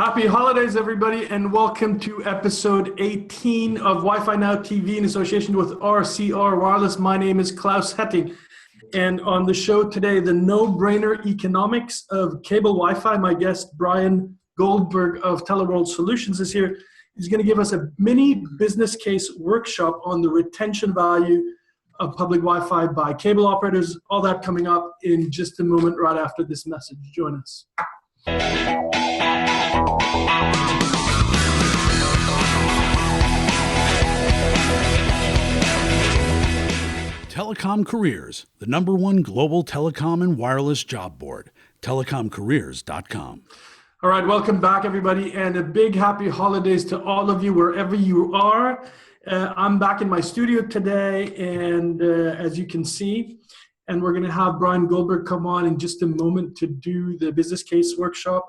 Happy holidays, everybody, and welcome to episode 18 of Wi-Fi Now TV in association with RCR Wireless. My name is Claus Hetting, and on the show today, the no-brainer economics of cable Wi-Fi. My guest, Bryan Goldberg of TeleWorld Solutions, is here. He's going to give us a mini business case workshop on the retention value of public Wi-Fi by cable operators. All that coming up in just a moment right after this message. Join us. Telecom Careers, the #1 global telecom and wireless job board, telecomcareers.com. All right, welcome back, everybody, and a big happy holidays to all of you, wherever you are. I'm back in my studio today, and as you can see, and we're going to have Bryan Goldberg come on in just a moment to do the business case workshop.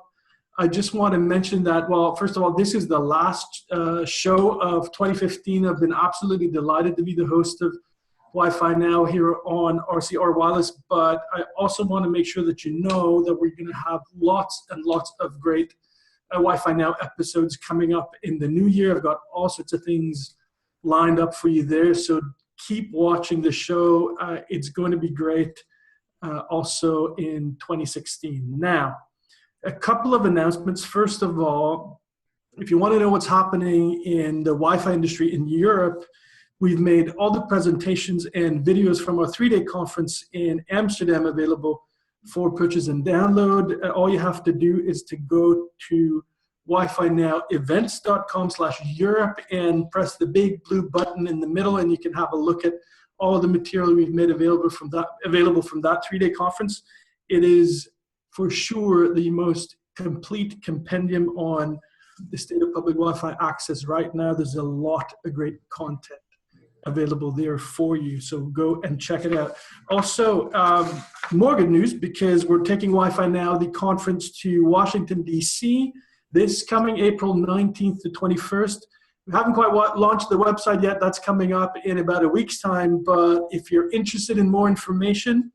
I just want to mention that, well, first of all, this is the last show of 2015. I've been absolutely delighted to be the host of Wi-Fi Now here on RCR Wireless, but I also want to make sure that you know that we're going to have lots and lots of great Wi-Fi Now episodes coming up in the new year. I've got all sorts of things lined up for you there, so keep watching the show. It's going to be great also in 2016. Now, a couple of announcements. First of all, if you want to know what's happening in the Wi-Fi industry in Europe, we've made all the presentations and videos from our 3-day conference in Amsterdam available for purchase and download. All you have to do is to go to wifinowevents.com/Europe and press the big blue button in the middle, and you can have a look at all of the material we've made available from that 3-day conference. It is for sure the most complete compendium on the state of public Wi-Fi access right now. There's a lot of great content available there for you, so go and check it out. Also, more good news, because we're taking Wi-Fi Now, the conference, to Washington, D.C. this coming April 19th to 21st. We haven't quite launched the website yet. That's coming up in about a week's time, but if you're interested in more information,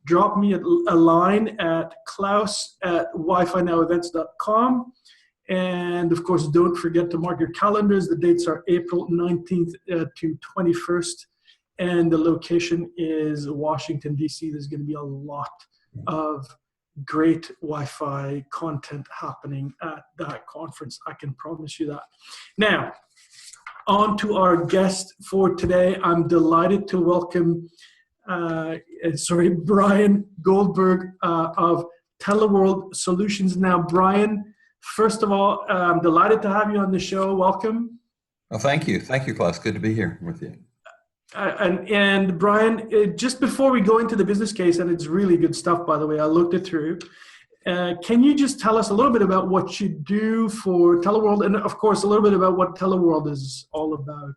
drop me a line at klaus@wifinowevents.com. And of course, don't forget to mark your calendars. The dates are April 19th to 21st, and the location is Washington, D.C. There's going to be a lot of great Wi-Fi content happening at that conference. I can promise you that. Now, on to our guest for today. I'm delighted to welcome Bryan Goldberg of TeleWorld Solutions. Now, Bryan, first of all, I'm delighted to have you on the show. Welcome. Well, thank you. Thank you, Klaus. Good to be here with you. And Bryan, just before we go into the business case, and it's really good stuff, by the way, I looked it through. Can you just tell us a little bit about what you do for TeleWorld, and of course, a little bit about what TeleWorld is all about?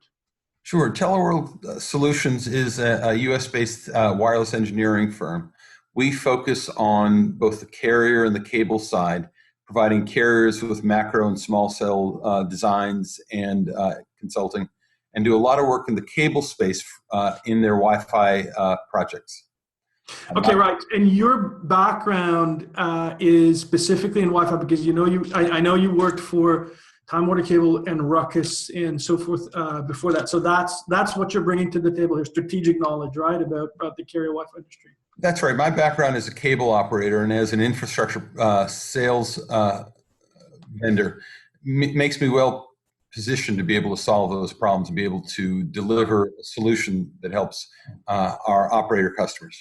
Sure. TeleWorld Solutions is a US-based wireless engineering firm. We focus on both the carrier and the cable side, providing carriers with macro and small cell designs and consulting, and do a lot of work in the cable space in their Wi-Fi projects. Okay, right. And your background is specifically in Wi-Fi, because I know you worked for Time Warner Cable and Ruckus and so forth before that. So that's what you're bringing to the table here, strategic knowledge, right, about the carrier Wi-Fi industry. That's right. My background as a cable operator and as an infrastructure sales vendor makes me well positioned to be able to solve those problems and be able to deliver a solution that helps our operator customers.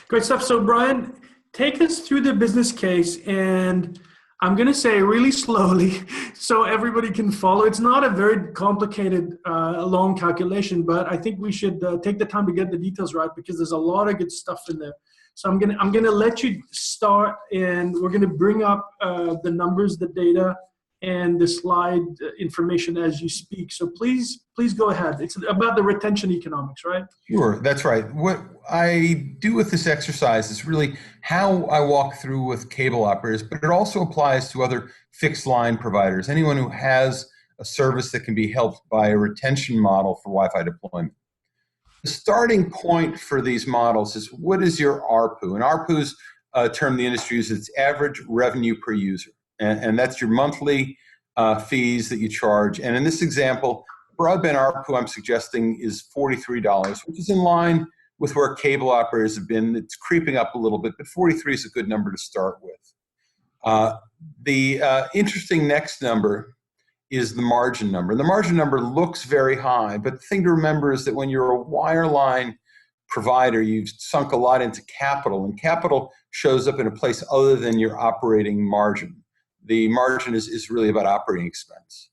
Great stuff. So, Bryan, take us through the business case, and I'm going to say really slowly so everybody can follow. It's not a very complicated, long calculation, but I think we should take the time to get the details right, because there's a lot of good stuff in there. So I'm going to let you start, and we're going to bring up the numbers, the data, and the slide information as you speak. So please go ahead. It's about the retention economics, right? Sure, that's right. What I do with this exercise is really how I walk through with cable operators, but it also applies to other fixed line providers, anyone who has a service that can be helped by a retention model for Wi-Fi deployment. The starting point for these models is, what is your ARPU? And ARPU is a term the industry uses. It's average revenue per user. and that's your monthly fees that you charge. And in this example, broadband ARPU I'm suggesting is $43, which is in line with where cable operators have been. It's creeping up a little bit, but 43 is a good number to start with. The interesting next number is the margin number. And the margin number looks very high, but the thing to remember is that when you're a wireline provider, you've sunk a lot into capital, and capital shows up in a place other than your operating margin. The margin is really about operating expense.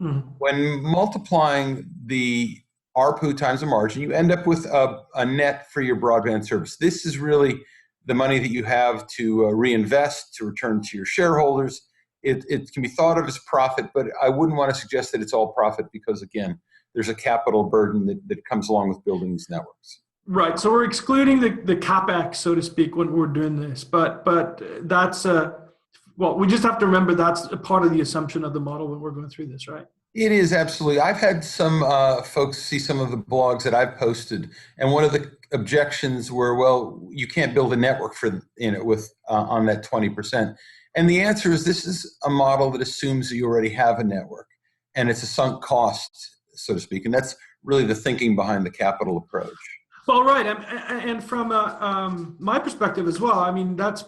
Mm-hmm. When multiplying the ARPU times the margin, you end up with a net for your broadband service. This is really the money that you have to reinvest, to return to your shareholders. It can be thought of as profit, but I wouldn't want to suggest that it's all profit because, again, there's a capital burden that comes along with building these networks. Right. So we're excluding the CapEx, so to speak, when we're doing this. But that's, well, we just have to remember that's a part of the assumption of the model when we're going through this, right? It is, absolutely. I've had some folks see some of the blogs that I've posted, and one of the objections were, well, you can't build a network for, with on that 20%. And the answer is this is a model that assumes that you already have a network, and it's a sunk cost, so to speak. And that's really the thinking behind the capital approach. Well, right. And from my perspective as well, I mean, that's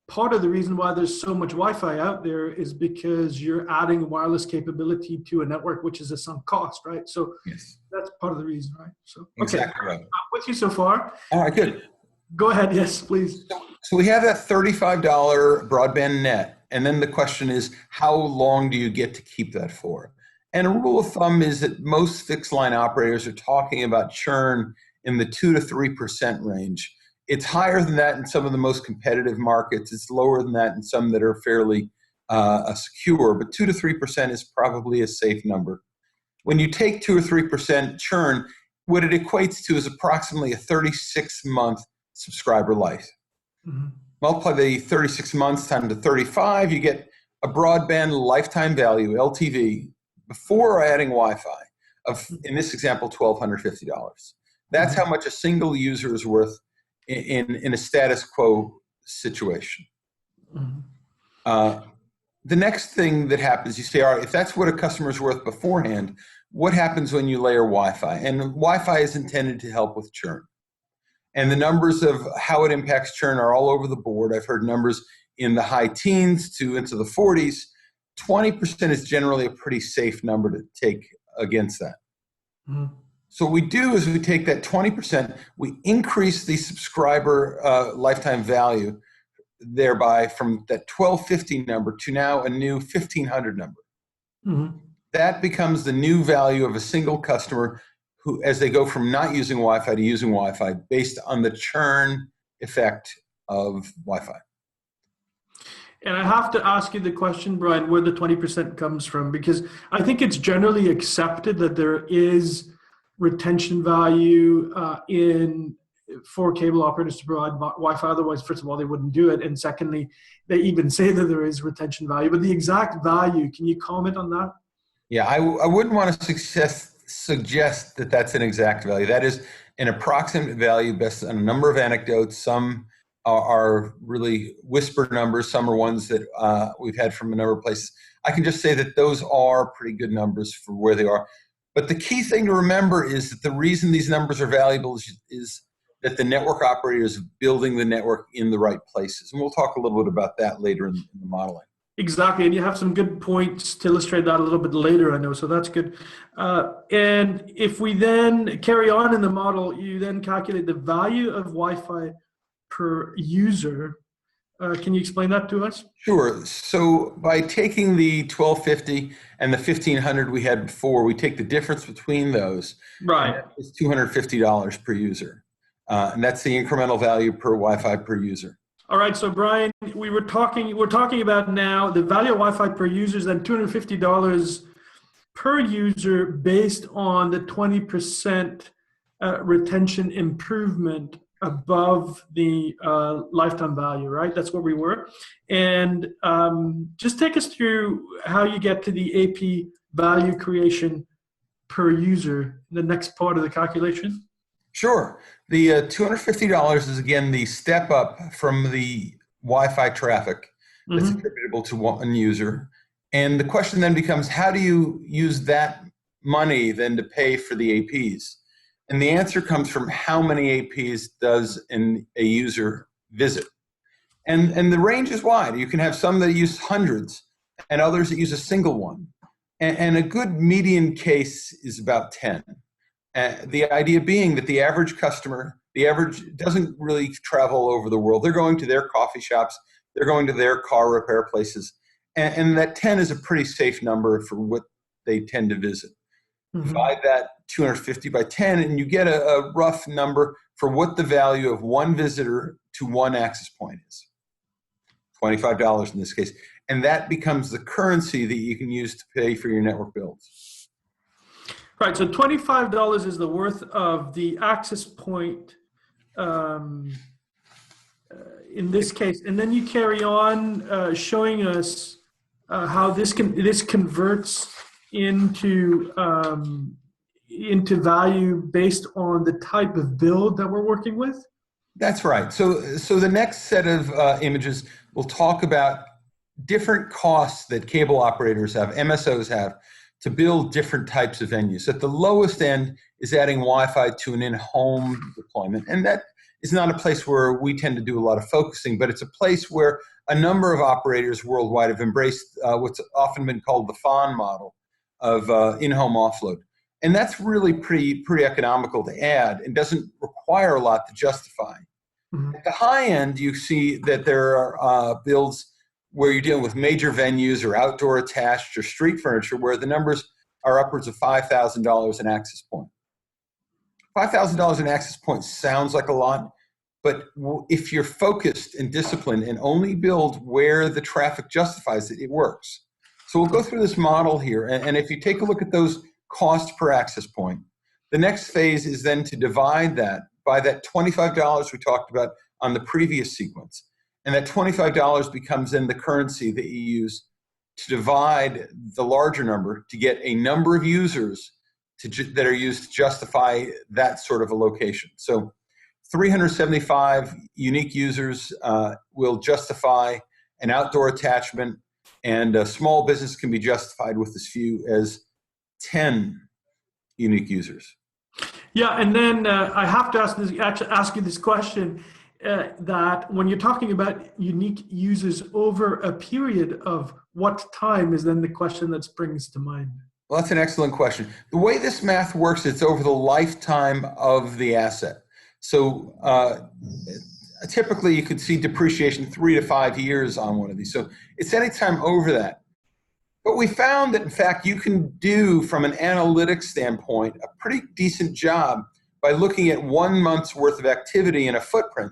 part of the reason why there's so much Wi-Fi out there is because you're adding wireless capability to a network, which is a sunk cost, right? So yes, that's part of the reason, right? So okay, exactly right. I'm with you so far. All right, good. Go ahead. Yes, please. So we have that $35 broadband net. And then the question is, how long do you get to keep that for? And a rule of thumb is that most fixed line operators are talking about churn in the 2 to 3% range. It's higher than that in some of the most competitive markets. It's lower than that in some that are fairly secure, but 2 to 3% is probably a safe number. When you take 2 or 3% churn, what it equates to is approximately a 36-month subscriber life. Mm-hmm. Multiply the 36 months times the 35, you get a broadband lifetime value, LTV, before adding Wi-Fi of, in this example, $1,250. That's mm-hmm. how much a single user is worth in a status quo situation. Mm-hmm. The next thing that happens, you say, all right, if that's what a customer is worth beforehand, what happens when you layer Wi-Fi? And Wi-Fi is intended to help with churn. And the numbers of how it impacts churn are all over the board. I've heard numbers in the high teens to into the 40s. 20% is generally a pretty safe number to take against that. Mm-hmm. So what we do is we take that 20%, we increase the subscriber lifetime value thereby from that $1,250 number to now a new $1,500 number. Mm-hmm. That becomes the new value of a single customer who, as they go from not using Wi-Fi to using Wi-Fi based on the churn effect of Wi-Fi. And I have to ask you the question, Bryan, where the 20% comes from, because I think it's generally accepted that there is retention value for cable operators to provide Wi-Fi. Otherwise, first of all, they wouldn't do it. And secondly, they even say that there is retention value. But the exact value, can you comment on that? Yeah, I wouldn't want to suggest that that's an exact value. That is an approximate value based on a number of anecdotes. Some are really whisper numbers. Some are ones that we've had from a number of places. I can just say that those are pretty good numbers for where they are. But the key thing to remember is that the reason these numbers are valuable is that the network operator is building the network in the right places. And we'll talk a little bit about that later in the modeling. Exactly, and you have some good points to illustrate that a little bit later, I know, so that's good. And if we then carry on in the model, you then calculate the value of Wi-Fi per user. Can you explain that to us? Sure. So by taking the $1,250 and the $1,500 we had before, we take the difference between those. Right. It's $250 per user. And that's the incremental value per Wi-Fi per user. All right, so Bryan, we're talking about now the value of Wi-Fi per user is then $250 per user based on the 20% retention improvement above the lifetime value, right? That's where we were. And just take us through how you get to the AP value creation per user, the next part of the calculation. Sure. The $250 is, again, the step up from the Wi-Fi traffic. that's Mhm. attributable to one user. And the question then becomes, how do you use that money then to pay for the APs? And the answer comes from how many APs does a user visit. And the range is wide. You can have some that use hundreds and others that use a single one. And a good median case is about 10. The idea being that the average customer, the average doesn't really travel all over the world. They're going to their coffee shops, they're going to their car repair places. And that 10 is a pretty safe number for what they tend to visit. Mhm. Divide that 250 by 10, and you get a rough number for what the value of one visitor to one access point is. $25 in this case. And that becomes the currency that you can use to pay for your network bills. Right. So $25 is the worth of the access point um, in this case, and then you carry on showing us how this converts into value based on the type of build that we're working with. That's right. So the next set of images will talk about different costs that cable operators have, MSOs have, to build different types of venues. At the lowest end is adding Wi-Fi to an in-home deployment. And that is not a place where we tend to do a lot of focusing, but it's a place where a number of operators worldwide have embraced what's often been called the FON model of in-home offload. And that's really pretty economical to add and doesn't require a lot to justify. Mhm. At the high end, you see that there are builds where you're dealing with major venues or outdoor attached or street furniture where the numbers are upwards of $5,000 an access point. $5,000 an access point sounds like a lot, but if you're focused and disciplined and only build where the traffic justifies it, it works. So we'll go through this model here, and if you take a look at those costs per access point, the next phase is then to divide that by that $25 we talked about on the previous sequence. And that $25 becomes then the currency that you use to divide the larger number to get a number of users that are used to justify that sort of a location. So 375 unique users will justify an outdoor attachment, and a small business can be justified with as few as 10 unique users. Yeah, and then I have to ask you this question: that when you're talking about unique users over a period of what time is then the question that springs to mind? Well, that's an excellent question. The way this math works, it's over the lifetime of the asset. So typically you could see depreciation 3 to 5 years on one of these. So it's any time over that. But we found that, in fact, you can do, from an analytics standpoint, a pretty decent job by looking at 1 month's worth of activity in a footprint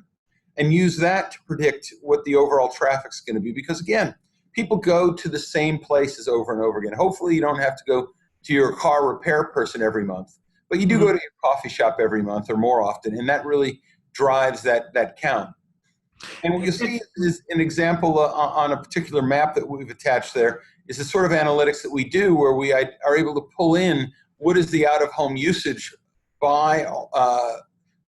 and use that to predict what the overall traffic's going to be. Because, again, people go to the same places over and over again. Hopefully you don't have to go to your car repair person every month, but you do go to your coffee shop every month or more often, and that really drives that count. And what you see is an example on a particular map that we've attached there is the sort of analytics that we do where we are able to pull in what is the out-of-home usage by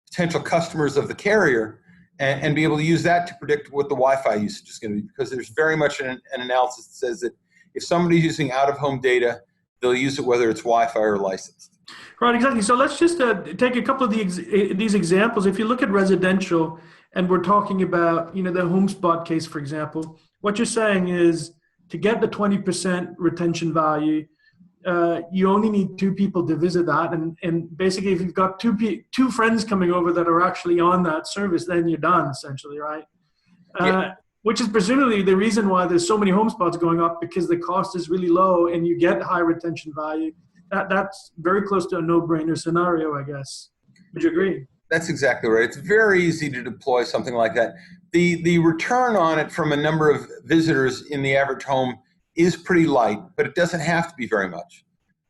potential customers of the carrier and be able to use that to predict what the Wi-Fi usage is going to be, because there's very much an analysis that says that if somebody's using out-of-home data, they'll use it whether it's Wi-Fi or licensed. Right, exactly. So let's just take a couple of these examples. If you look at residential, and we're talking about, the HomeSpot case, for example, what you're saying is to get the 20% retention value, you only need 2 people to visit that. And basically, if you've got two friends coming over that are actually on that service, then you're done, essentially, right? Yeah. Which is presumably the reason why there's so many HomeSpots going up, because the cost is really low and you get high retention value. That's very close to a no-brainer scenario, I guess. Would you agree? That's exactly right. It's very easy to deploy something like that. The return on it from a number of visitors in the average home is pretty light, but it doesn't have to be very much.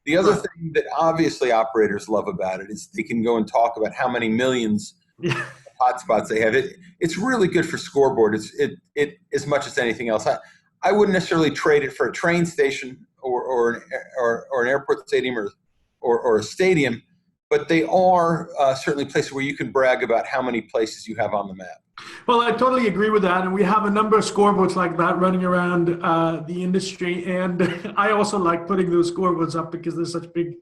The other thing that obviously operators love about it is they can go and talk about how many millions of hotspots they have. It's really good for scoreboard. It as much as anything else. I wouldn't necessarily trade it for a train station or an airport stadium or a stadium, but they are certainly places where you can brag about how many places you have on the map. Well, I totally agree with that. And we have a number of scoreboards like that running around the industry. And I also like putting those scoreboards up because they're such big,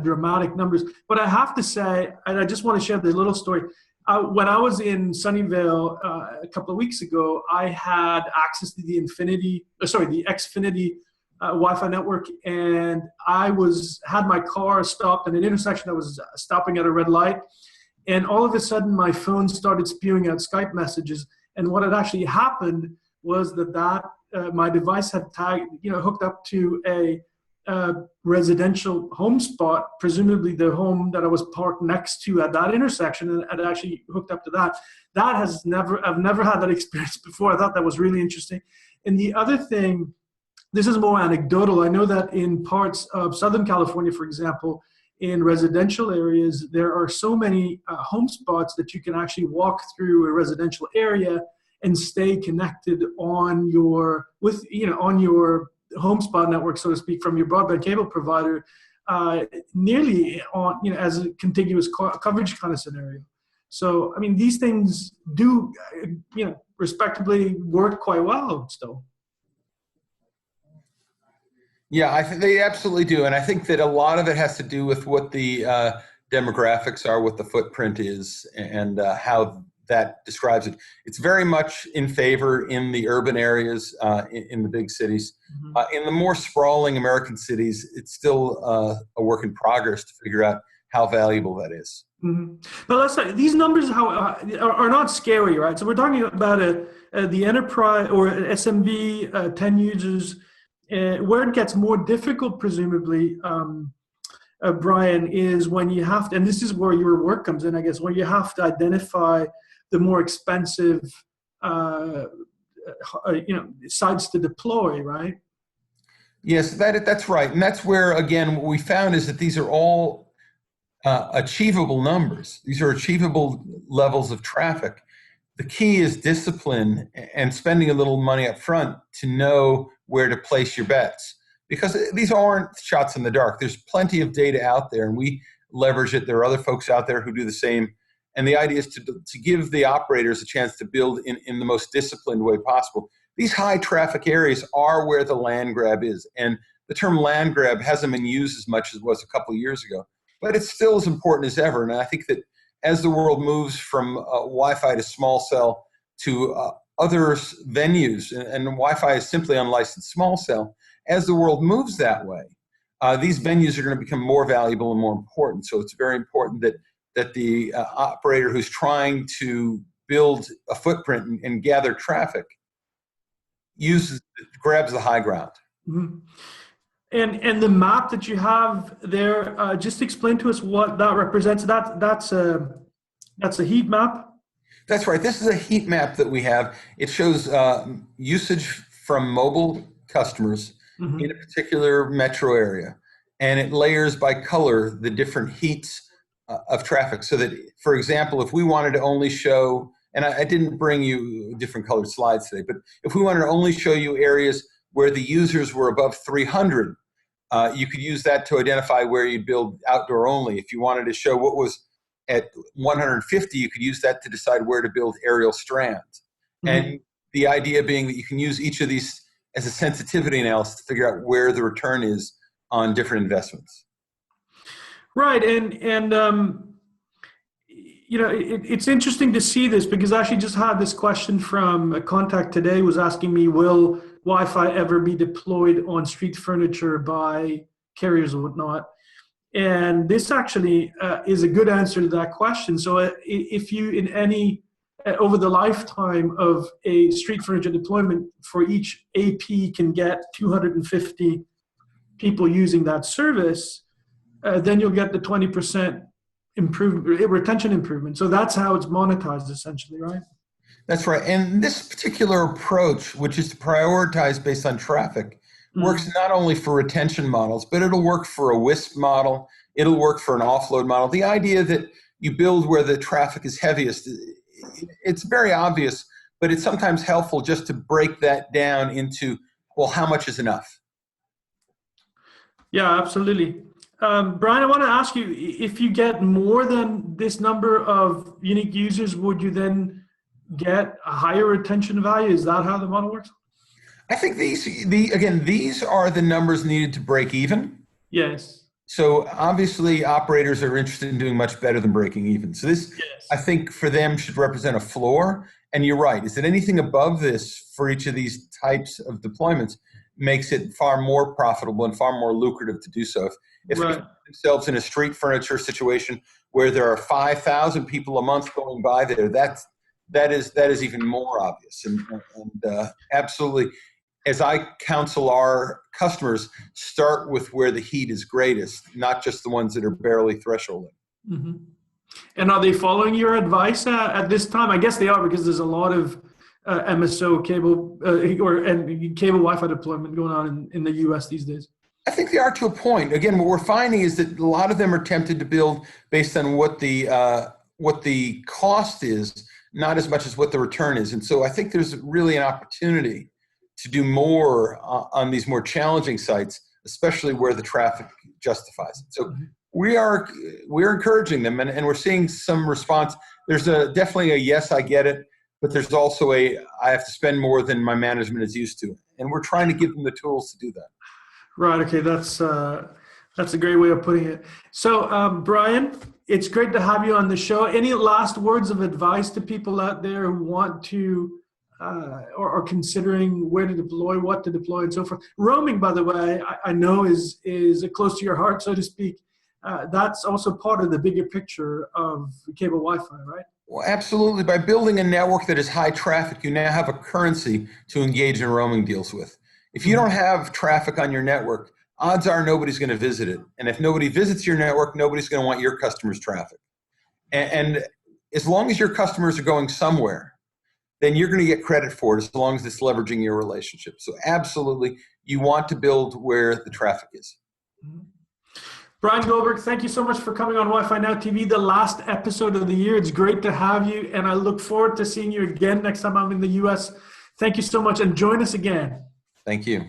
dramatic numbers. But I have to say, and I just want to share this little story. When I was in Sunnyvale a couple of weeks ago, I had access to the the Xfinity Wi-Fi network, and had my car stopped at an intersection. I was stopping at a red light, and all of a sudden my phone started spewing out Skype messages. And what had actually happened was that my device had hooked up to a residential home spot, presumably the home that I was parked next to at that intersection, and had actually hooked up to that. I've never had that experience before. I thought that was really interesting. And the other thing, this is more anecdotal. I know that in parts of Southern California, for example, in residential areas, there are so many home spots that you can actually walk through a residential area and stay connected on your home spot network, so to speak, from your broadband cable provider, nearly on, as a contiguous coverage kind of scenario. So, I mean, these things do, respectably work quite well still. Yeah, I think they absolutely do. And I think that a lot of it has to do with what the demographics are, what the footprint is, and how that describes it. It's very much in favor in the urban areas, in the big cities. In the more sprawling American cities, it's still a work in progress to figure out how valuable that is. But let's say these numbers are not scary, right? So we're talking about the enterprise or SMB, 10 users. Where it gets more difficult, presumably, Bryan, is when you have to, and this is where your work comes in, I guess, when you have to identify the more expensive, sites to deploy, right? Yes, that's right. And that's where, again, what we found is that these are all achievable numbers. These are achievable levels of traffic. The key is discipline and spending a little money up front to know where to place your bets, because these aren't shots in the dark. There's plenty of data out there, and we leverage it. There are other folks out there who do the same. And the idea is to give the operators a chance to build in the most disciplined way possible. These high traffic areas are where the land grab is. And the term land grab hasn't been used as much as it was a couple of years ago, but it's still as important as ever. And I think that as the world moves from Wi-Fi to small cell to other venues, and Wi-Fi is simply unlicensed small cell, as the world moves that way, these venues are going to become more valuable and more important. So it's very important that the operator who's trying to build a footprint and gather traffic grabs the high ground. Mm-hmm. And the map that you have there, just explain to us what that represents. That's a heat map? That's right. This is a heat map that we have. It shows usage from mobile customers in a particular metro area. And it layers by color the different heats of traffic. So that, for example, if we wanted to only show, and I didn't bring you different colored slides today, but if we wanted to only show you areas where the users were above 300, you could use that to identify where you'd build outdoor only. If you wanted to show what was at 150, you could use that to decide where to build aerial strands. And the idea being that you can use each of these as a sensitivity analysis to figure out where the return is on different investments. Right, and it's interesting to see this, because I actually just had this question from a contact today, was asking me, will Wi-Fi ever be deployed on street furniture by carriers or whatnot? And this actually is a good answer to that question. So if you in any over the lifetime of a street furniture deployment, for each AP can get 250 people using that service, then you'll get the 20% retention improvement. So that's how it's monetized, essentially, right? That's right. And this particular approach, which is to prioritize based on traffic, works not only for retention models, but it'll work for a WISP model. It'll work for an offload model. The idea that you build where the traffic is heaviest, it's very obvious, but it's sometimes helpful just to break that down into, well, how much is enough? Yeah, absolutely. Bryan, I want to ask you, if you get more than this number of unique users, would you then get a higher retention value? Is that how the model works? I think these are the numbers needed to break even. Yes. So obviously operators are interested in doing much better than breaking even. So this, Yes. I think for them should represent a floor. And you're right, is that anything above this for each of these types of deployments makes it far more profitable and far more lucrative to do so. If Right. they find themselves in a street furniture situation where there are 5,000 people a month going by there, that is even more obvious. And absolutely, as I counsel our customers, start with where the heat is greatest, not just the ones that are barely thresholding. Mm-hmm. And are they following your advice at this time? I guess they are, because there's a lot of MSO cable and cable Wi-Fi deployment going on in the US these days. I think they are to a point. Again, what we're finding is that a lot of them are tempted to build based on what the cost is, not as much as what the return is. And so I think there's really an opportunity to do more on these more challenging sites, especially where the traffic justifies it. So we're encouraging them, and we're seeing some response. There's definitely a yes, I get it, but there's also I have to spend more than my management is used to, and we're trying to give them the tools to do that. Right. Okay. That's a great way of putting it. So, Bryan, it's great to have you on the show. Any last words of advice to people out there who want to or considering where to deploy, what to deploy, and so forth? Roaming, by the way, I know is close to your heart, so to speak. That's also part of the bigger picture of cable Wi-Fi, right? Well, absolutely. By building a network that is high traffic, you now have a currency to engage in roaming deals with. If you don't have traffic on your network, odds are nobody's going to visit it. And if nobody visits your network, nobody's going to want your customers' traffic. And as long as your customers are going somewhere, then you're going to get credit for it as long as it's leveraging your relationship. So absolutely, you want to build where the traffic is. Bryan Goldberg, thank you so much for coming on Wi-Fi Now TV, the last episode of the year. It's great to have you, and I look forward to seeing you again next time I'm in the US. Thank you so much, and join us again. Thank you.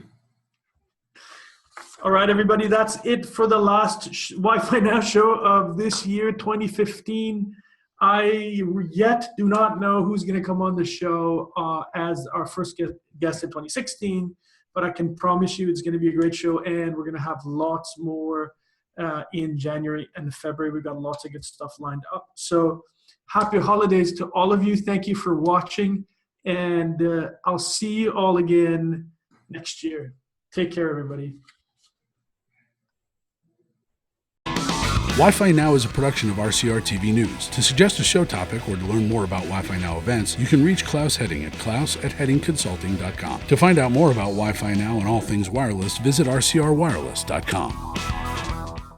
All right, everybody, that's it for the last Wi-Fi Now show of this year, 2015. I yet do not know who's going to come on the show as our first guest in 2016, but I can promise you it's going to be a great show, and we're going to have lots more in January and February. We've got lots of good stuff lined up. So happy holidays to all of you. Thank you for watching, and I'll see you all again next year. Take care, everybody. Wi-Fi Now is a production of RCR TV News. To suggest a show topic or to learn more about Wi-Fi Now events, you can reach Klaus Hetting at klaus@hettingconsulting.com. To find out more about Wi-Fi Now and all things wireless, visit rcrwireless.com.